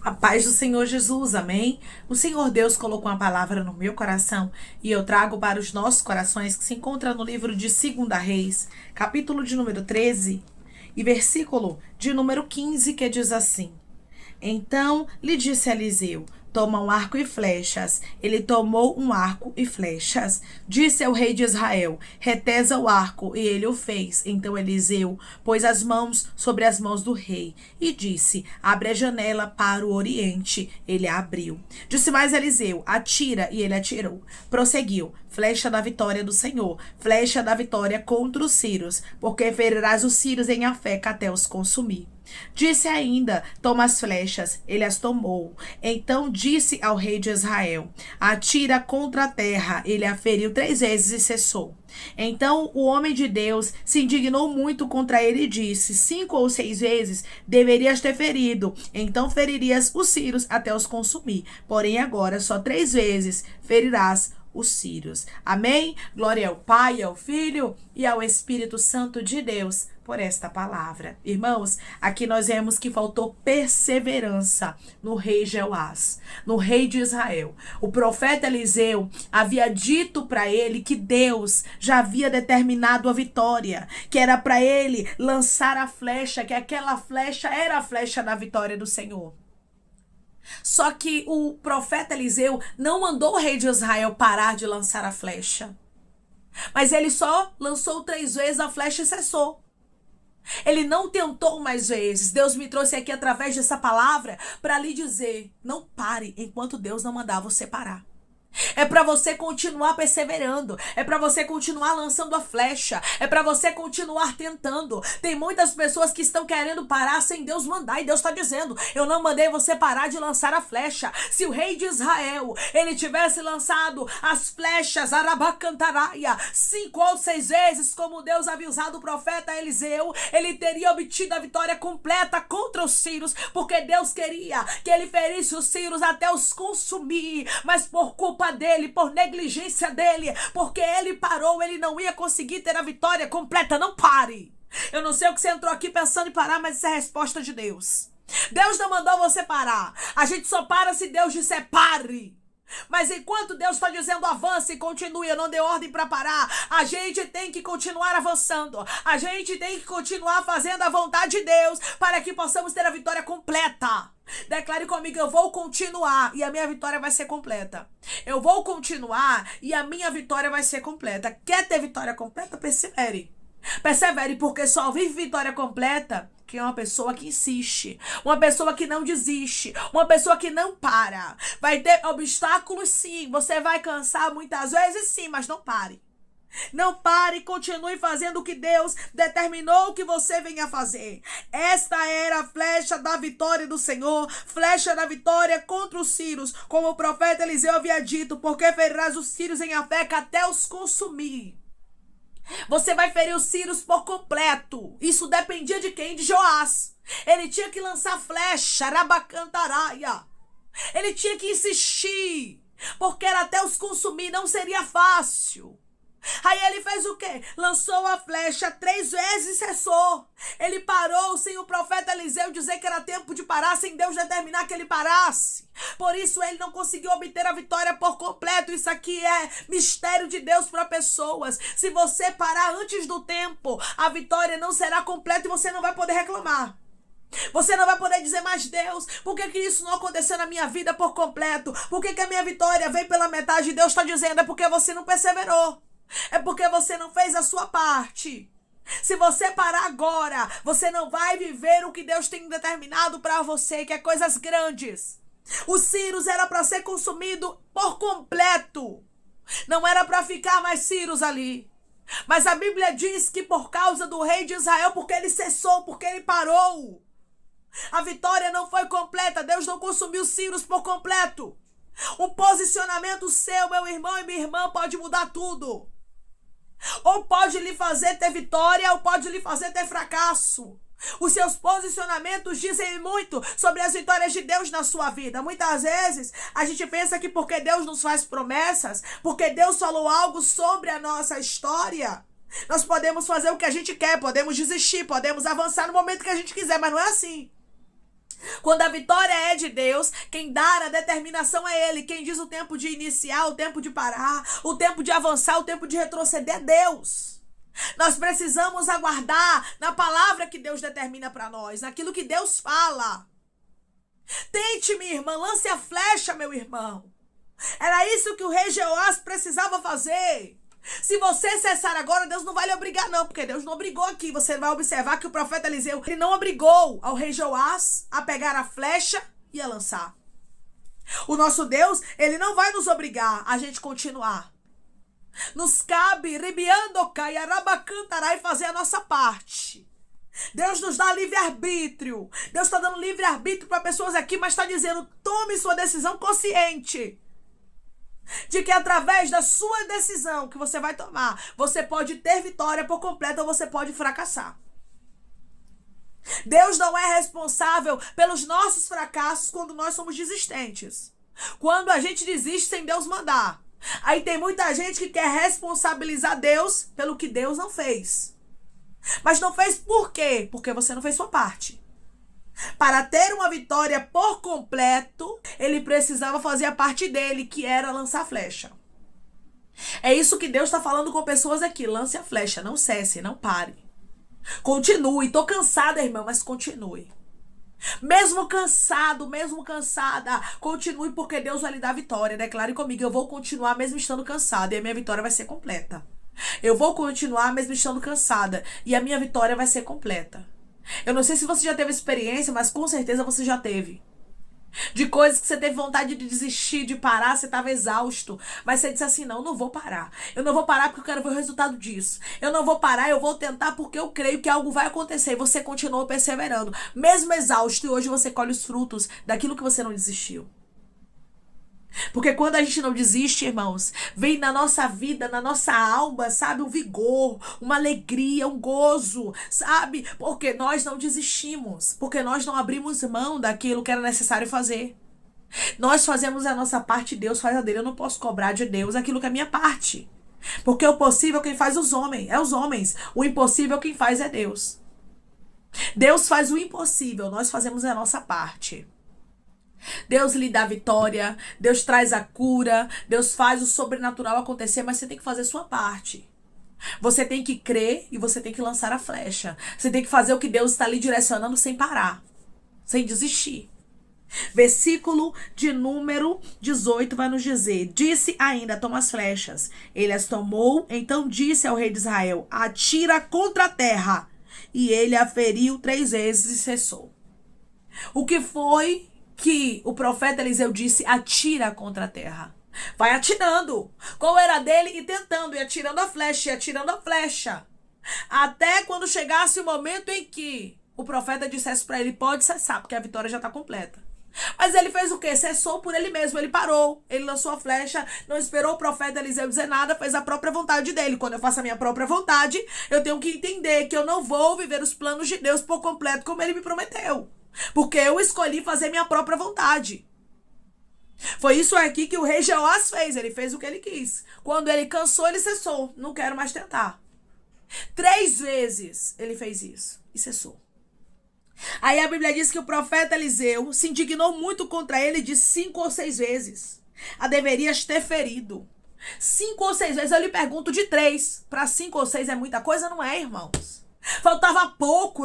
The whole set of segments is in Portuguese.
A paz do Senhor Jesus, amém? O Senhor Deus colocou uma palavra no meu coração e eu trago para os nossos corações que se encontra no livro de 2 Reis, capítulo de número 13 e versículo de número 15, que diz assim: Então lhe disse Eliseu: Toma um arco e flechas. Ele tomou um arco e flechas. Disse ao rei de Israel: Retesa o arco. E ele o fez. Então Eliseu pôs as mãos sobre as mãos do rei e disse: Abre a janela para o oriente. Ele a abriu. Disse mais Eliseu: Atira. E ele atirou. Prosseguiu: Flecha da vitória do Senhor, flecha da vitória contra os sírios, porque ferirás os sírios em Afeca até os consumir. Disse ainda: Toma as flechas. Ele as tomou. Então disse ao rei de Israel: Atira contra a terra. Ele a feriu 3 vezes e cessou. Então o homem de Deus se indignou muito contra ele e disse: 5 ou 6 vezes deverias ter ferido, então feririas os sírios até os consumir. Porém agora só 3 vezes ferirás os sírios. Amém? Glória ao Pai, ao Filho e ao Espírito Santo de Deus por esta palavra. Irmãos, aqui nós vemos que faltou perseverança no rei Jeoás, no rei de Israel. O profeta Eliseu havia dito para ele que Deus já havia determinado a vitória, que era para ele lançar a flecha, que aquela flecha era a flecha da vitória do Senhor. Só que o profeta Eliseu não mandou o rei de Israel parar de lançar a flecha. Mas ele só lançou 3 vezes a flecha e cessou. Ele não tentou mais vezes. Deus me trouxe aqui através dessa palavra para lhe dizer: não pare enquanto Deus não mandar você parar. É para você continuar perseverando. É para você continuar lançando a flecha. É para você continuar tentando. Tem muitas pessoas que estão querendo parar sem Deus mandar. E Deus está dizendo: eu não mandei você parar de lançar a flecha. Se o rei de Israel, ele tivesse lançado as flechas, Arabacantaraia, 5 ou 6 vezes, como Deus havia usado o profeta Eliseu, ele teria obtido a vitória completa contra os sírios, porque Deus queria que ele ferisse os sírios até os consumir. Mas por culpa dele, por negligência dele, porque ele parou, ele não ia conseguir ter a vitória completa. Não pare. Eu não sei o que você entrou aqui pensando em parar, mas isso é a resposta de Deus. Deus não mandou você parar. A gente só para se Deus disser pare. Mas enquanto Deus está dizendo avance e continue, eu não dei ordem para parar, a gente tem que continuar avançando. A gente tem que continuar fazendo a vontade de Deus para que possamos ter a vitória completa. Declare comigo: eu vou continuar e a minha vitória vai ser completa. Eu vou continuar e a minha vitória vai ser completa. Quer ter vitória completa? Persevere. Persevere, porque só vive vitória completa que é uma pessoa que insiste, uma pessoa que não desiste, uma pessoa que não para. Vai ter obstáculos, sim, você vai cansar muitas vezes, sim, mas não pare. Não pare, continue fazendo o que Deus determinou que você venha fazer. Esta era a flecha da vitória do Senhor, flecha da vitória contra os sírios, como o profeta Eliseu havia dito: porque ferirás os sírios em Afeca até os consumir. Você vai ferir os sírios por completo. Isso dependia de quem? De Joás. Ele tinha que lançar flecha, Arabacantaraia. Ele tinha que insistir, porque era até os consumir, não seria fácil. Aí ele fez o quê? Lançou a flecha 3 vezes e cessou. Ele parou sem o profeta Eliseu dizer que era tempo de parar, sem Deus determinar que ele parasse. Por isso ele não conseguiu obter a vitória por completo. Isso aqui é mistério de Deus para pessoas. Se você parar antes do tempo, a vitória não será completa e você não vai poder reclamar. Você não vai poder dizer: mas Deus, por que isso não aconteceu na minha vida por completo? Por que a minha vitória veio pela metade? Deus está dizendo: é porque você não perseverou. É porque você não fez a sua parte. Se você parar agora, você não vai viver o que Deus tem determinado para você, que é coisas grandes. Os sírios era para ser consumido por completo. Não era para ficar mais sírios ali. Mas a Bíblia diz que por causa do rei de Israel, porque ele cessou, porque ele parou, a vitória não foi completa. Deus não consumiu os sírios por completo. Um posicionamento seu, meu irmão e minha irmã, pode mudar tudo. Ou pode lhe fazer ter vitória, ou pode lhe fazer ter fracasso. Os seus posicionamentos dizem muito sobre as vitórias de Deus na sua vida. Muitas vezes a gente pensa que porque Deus nos faz promessas, porque Deus falou algo sobre a nossa história, nós podemos fazer o que a gente quer, podemos desistir, podemos avançar no momento que a gente quiser, mas não é assim. Quando a vitória é de Deus, quem dá a determinação é Ele. Quem diz o tempo de iniciar, o tempo de parar, o tempo de avançar, o tempo de retroceder é Deus. Nós precisamos aguardar na palavra que Deus determina para nós, naquilo que Deus fala. Tente, minha irmã, lance a flecha, meu irmão. Era isso que o rei Jeoás precisava fazer. Se você cessar agora, Deus não vai lhe obrigar não, porque Deus não obrigou aqui. Você vai observar que o profeta Eliseu, ele não obrigou ao rei Jeoás a pegar a flecha e a lançar. O nosso Deus, ele não vai nos obrigar a gente continuar. Nos cabe, ribiando, caiarabacantará, e fazer a nossa parte. Deus nos dá livre-arbítrio. Deus está dando livre-arbítrio para pessoas aqui, mas está dizendo, tome sua decisão consciente. De que através da sua decisão que você vai tomar, você pode ter vitória por completo ou você pode fracassar. Deus não é responsável pelos nossos fracassos quando nós somos desistentes. Quando a gente desiste sem Deus mandar. Aí tem muita gente que quer responsabilizar Deus pelo que Deus não fez. Mas não fez por quê? Porque você não fez sua parte. Para ter uma vitória por completo, ele precisava fazer a parte dele, que era lançar a flecha. É isso que Deus está falando com pessoas aqui. Lance a flecha, não cesse, não pare. Continue. Estou cansada, irmã, mas continue. Mesmo cansado, mesmo cansada, continue, porque Deus vai lhe dar vitória. Declare comigo, eu vou continuar mesmo estando cansada e a minha vitória vai ser completa. Eu vou continuar mesmo estando cansada e a minha vitória vai ser completa. Eu não sei se você já teve experiência, mas com certeza você já teve. De coisas que você teve vontade de desistir, de parar, você estava exausto. Mas você disse assim, não, eu não vou parar. Eu não vou parar porque eu quero ver o resultado disso. Eu não vou parar, eu vou tentar porque eu creio que algo vai acontecer. E você continuou perseverando, mesmo exausto. E hoje você colhe os frutos daquilo que você não desistiu. Porque quando a gente não desiste, irmãos, vem na nossa vida, na nossa alma, sabe, um vigor, uma alegria, um gozo, sabe? Porque nós não desistimos, porque nós não abrimos mão daquilo que era necessário fazer. Nós fazemos a nossa parte, Deus faz a dele. Eu não posso cobrar de Deus aquilo que é a minha parte. Porque o possível quem faz os homens. O impossível quem faz é Deus. Deus faz o impossível, nós fazemos a nossa parte. Deus lhe dá vitória, Deus traz a cura, Deus faz o sobrenatural acontecer, mas você tem que fazer sua parte. Você tem que crer e você tem que lançar a flecha. Você tem que fazer o que Deus está lhe direcionando sem parar, sem desistir. Versículo de número 18 vai nos dizer, disse ainda, toma as flechas. Ele as tomou, então disse ao rei de Israel, atira contra a terra. E ele a feriu 3 vezes e cessou. O que foi que o profeta Eliseu disse, atira contra a terra? Vai atirando. Qual era a dele? E tentando, e atirando a flecha, e atirando a flecha. Até quando chegasse o momento em que o profeta dissesse para ele, pode cessar, porque a vitória já está completa. Mas ele fez o quê? Cessou por ele mesmo, ele parou, ele lançou a flecha, não esperou o profeta Eliseu dizer nada, fez a própria vontade dele. Quando eu faço a minha própria vontade, eu tenho que entender que eu não vou viver os planos de Deus por completo como ele me prometeu. Porque eu escolhi fazer minha própria vontade. Foi isso aqui que o rei Jeoás fez. Ele fez o que ele quis. Quando ele cansou, ele cessou. Não quero mais tentar. 3 vezes ele fez isso e cessou. Aí a Bíblia diz que o profeta Eliseu se indignou muito contra ele de 5 ou 6 vezes. A deverias ter ferido. 5 ou 6 vezes. Eu lhe pergunto, de 3 para 5 ou 6 é muita coisa? Não é, irmãos? Faltava pouco,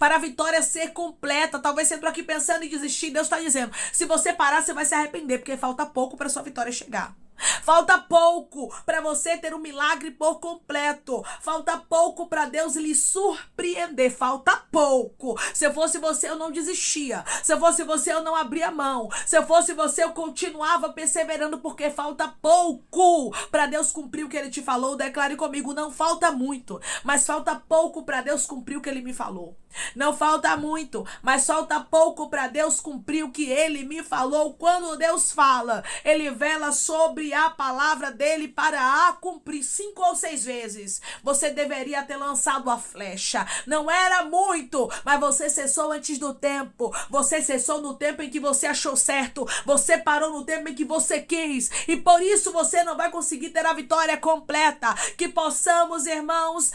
para a vitória ser completa. Talvez você entrou aqui pensando em desistir. Deus está dizendo, se você parar, você vai se arrepender, porque falta pouco para sua vitória chegar. Falta pouco para você ter um milagre por completo. Falta pouco para Deus lhe surpreender. Falta pouco. Se eu fosse você, eu não desistia. Se eu fosse você, eu não abria mão. Se eu fosse você, eu continuava perseverando, porque falta pouco para Deus cumprir o que Ele te falou. Declare comigo, não falta muito, mas falta pouco para Deus cumprir o que Ele me falou. Não falta muito, mas falta pouco para Deus cumprir o que Ele me falou. Quando Deus fala, Ele vela sobre a palavra dele para a cumprir. 5 ou 6 vezes você deveria ter lançado a flecha. Não era muito, mas você cessou antes do tempo. Você cessou no tempo em que você achou certo. Você parou no tempo em que você quis, e por isso você não vai conseguir ter a vitória completa. Que possamos, irmãos,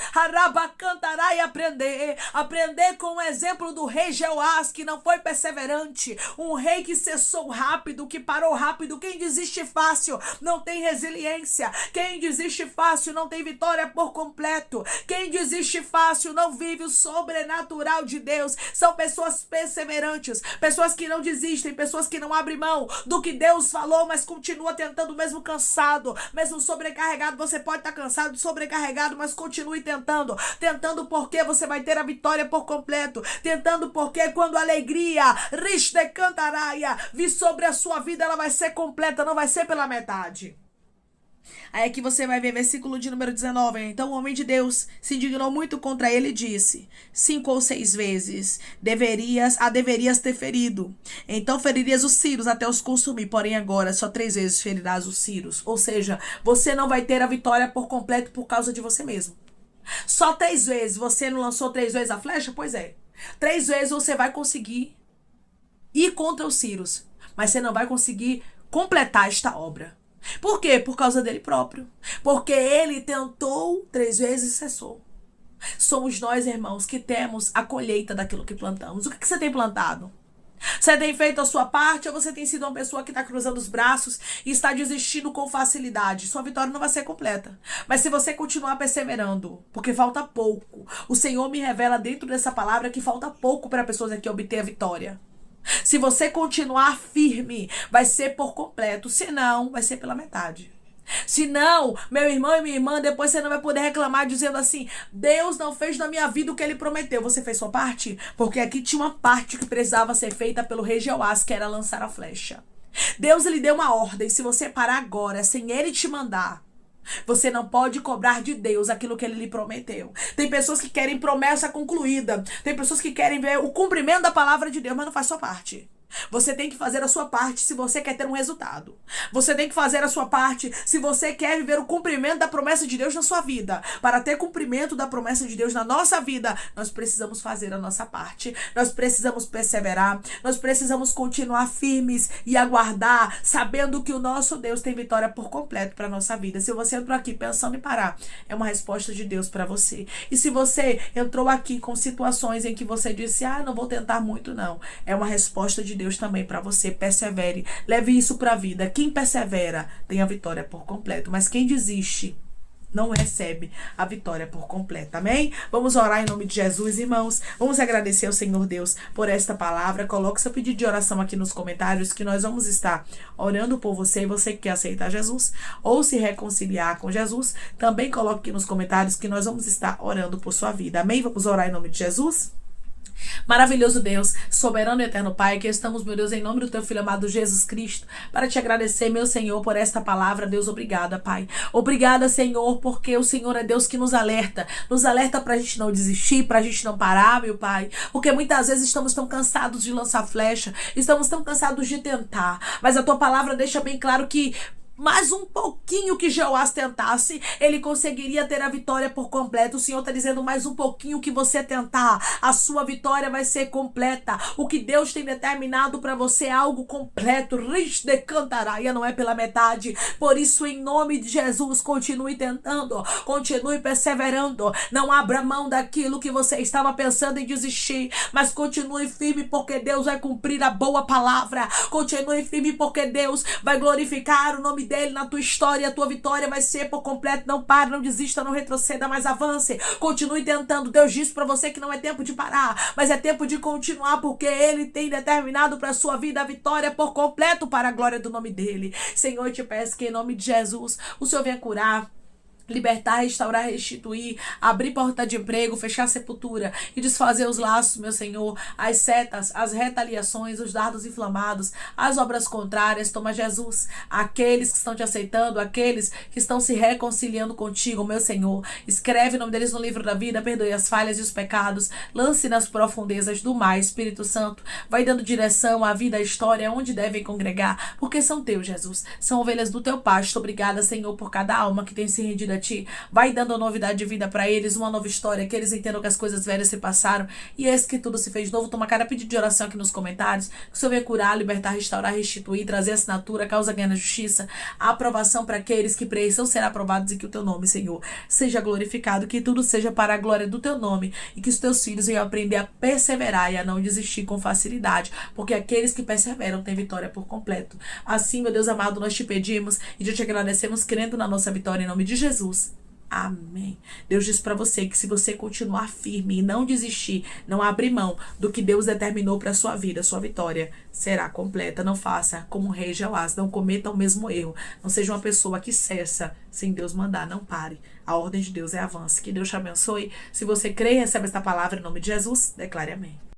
cantará e aprender aprender com o exemplo do rei Jeoás, que não foi perseverante, um rei que cessou rápido, que parou rápido. Quem desiste fácil não tem resiliência. Quem desiste fácil não tem vitória por completo. Quem desiste fácil não vive o sobrenatural de Deus. São pessoas perseverantes, pessoas que não desistem, pessoas que não abrem mão do que Deus falou, mas continua tentando, mesmo cansado, mesmo sobrecarregado. Você pode estar cansado, sobrecarregado, mas continue tentando. Tentando porque você vai ter a vitória por completo. Tentando porque quando a alegria Rishde Cantaraia vir sobre a sua vida, ela vai ser completa, não vai ser pela metade. Aí aqui você vai ver versículo de número 19. Então o homem de Deus se indignou muito contra ele e disse: 5 ou 6 vezes deverias ter ferido. Então feririas os ciros até os consumir. Porém agora só 3 vezes ferirás os ciros. Ou seja, você não vai ter a vitória por completo por causa de você mesmo. Só 3 vezes. Você não lançou 3 vezes a flecha? Pois é. 3 vezes você vai conseguir ir contra os ciros. Mas você não vai conseguir completar esta obra. Por quê? Por causa dele próprio. Porque ele tentou 3 vezes e cessou. Somos nós, irmãos, que temos a colheita daquilo que plantamos. O que você tem plantado? Você tem feito a sua parte ou você tem sido uma pessoa que está cruzando os braços e está desistindo com facilidade? Sua vitória não vai ser completa. Mas se você continuar perseverando, porque falta pouco. O Senhor me revela dentro dessa palavra que falta pouco para pessoas aqui obter a vitória. Se você continuar firme, vai ser por completo. Se não, vai ser pela metade. Se não, meu irmão e minha irmã, depois você não vai poder reclamar dizendo assim: Deus não fez na minha vida o que ele prometeu. Você fez sua parte? Porque aqui tinha uma parte que precisava ser feita pelo rei Jeoás, que era lançar a flecha. Deus lhe deu uma ordem. Se você parar agora, sem ele te mandar, você não pode cobrar de Deus aquilo que ele lhe prometeu. Tem pessoas que querem promessa concluída. Tem pessoas que querem ver o cumprimento da palavra de Deus, mas não faz sua parte. Você tem que fazer a sua parte se você quer ter um resultado. Você tem que fazer a sua parte se você quer viver o cumprimento da promessa de Deus na sua vida. Para ter cumprimento da promessa de Deus na nossa vida, nós precisamos fazer a nossa parte. Nós precisamos perseverar. Nós precisamos continuar firmes e aguardar, sabendo que o nosso Deus tem vitória por completo para a nossa vida. Se você entrou aqui pensando em parar, é uma resposta de Deus para você. E se você entrou aqui com situações em que você disse: não vou tentar muito, não. É uma resposta de Deus também para você. Persevere, leve isso para a vida. Quem persevera tem a vitória por completo, mas quem desiste não recebe a vitória por completo. Amém? Vamos orar em nome de Jesus, irmãos. Vamos agradecer ao Senhor Deus por esta palavra. Coloque seu pedido de oração aqui nos comentários, que nós vamos estar orando por você. Você que quer aceitar Jesus ou se reconciliar com Jesus, também coloque aqui nos comentários que nós vamos estar orando por sua vida. Amém? Vamos orar em nome de Jesus? Maravilhoso Deus, soberano e eterno Pai, que estamos, meu Deus, em nome do teu Filho amado Jesus Cristo, para te agradecer, meu Senhor, por esta palavra. Deus, obrigada, Pai. Obrigada, Senhor, porque o Senhor é Deus que nos alerta pra gente não desistir, pra gente não parar, meu Pai, porque muitas vezes estamos tão cansados de lançar flecha, estamos tão cansados de tentar, mas a tua palavra deixa bem claro que mais um pouquinho que Jeoás tentasse, ele conseguiria ter a vitória por completo. O Senhor está dizendo: mais um pouquinho que você tentar, a sua vitória vai ser completa. O que Deus tem determinado para você é algo completo. Rish de Cantaraia, não é pela metade. Por isso, em nome de Jesus, continue tentando, continue perseverando. Não abra mão daquilo que você estava pensando em desistir, mas continue firme, porque Deus vai cumprir a boa palavra. Continue firme, porque Deus vai glorificar o nome dele na tua história. A tua vitória vai ser por completo. Não pare, não desista, não retroceda, mas avance. Continue tentando. Deus disse para você que não é tempo de parar, mas é tempo de continuar, porque ele tem determinado para sua vida a vitória por completo para a glória do nome dele. Senhor, eu te peço que em nome de Jesus o Senhor venha curar, libertar, restaurar, restituir, abrir porta de emprego, fechar a sepultura e desfazer os laços, meu Senhor, as setas, as retaliações, os dardos inflamados, as obras contrárias. Toma, Jesus, aqueles que estão te aceitando, aqueles que estão se reconciliando contigo, meu Senhor, escreve o nome deles no livro da vida, perdoe as falhas e os pecados, lance nas profundezas do mar. Espírito Santo, vai dando direção à vida, à história, onde devem congregar, porque são teus, Jesus, são ovelhas do teu pasto. Obrigada, Senhor, por cada alma que tem se rendido a ti. Vai dando novidade de vida para eles, uma nova história, que eles entendam que as coisas velhas se passaram e eis que tudo se fez novo. Toma cada pedido de oração aqui nos comentários, que o Senhor venha curar, libertar, restaurar, restituir, trazer assinatura, causa ganha na justiça, a aprovação para aqueles que precisam ser aprovados e que o teu nome, Senhor, seja glorificado, que tudo seja para a glória do teu nome e que os teus filhos venham aprender a perseverar e a não desistir com facilidade, porque aqueles que perseveram têm vitória por completo. Assim, meu Deus amado, nós te pedimos e te agradecemos crendo na nossa vitória em nome de Jesus. Amém. Deus diz para você que se você continuar firme e não desistir, não abrir mão do que Deus determinou para sua vida, sua vitória será completa. Não faça como o rei Jeoás, não cometa o mesmo erro. Não seja uma pessoa que cessa sem Deus mandar, não pare. A ordem de Deus é avance. Que Deus te abençoe. Se você crê e recebe esta palavra em nome de Jesus, declare amém.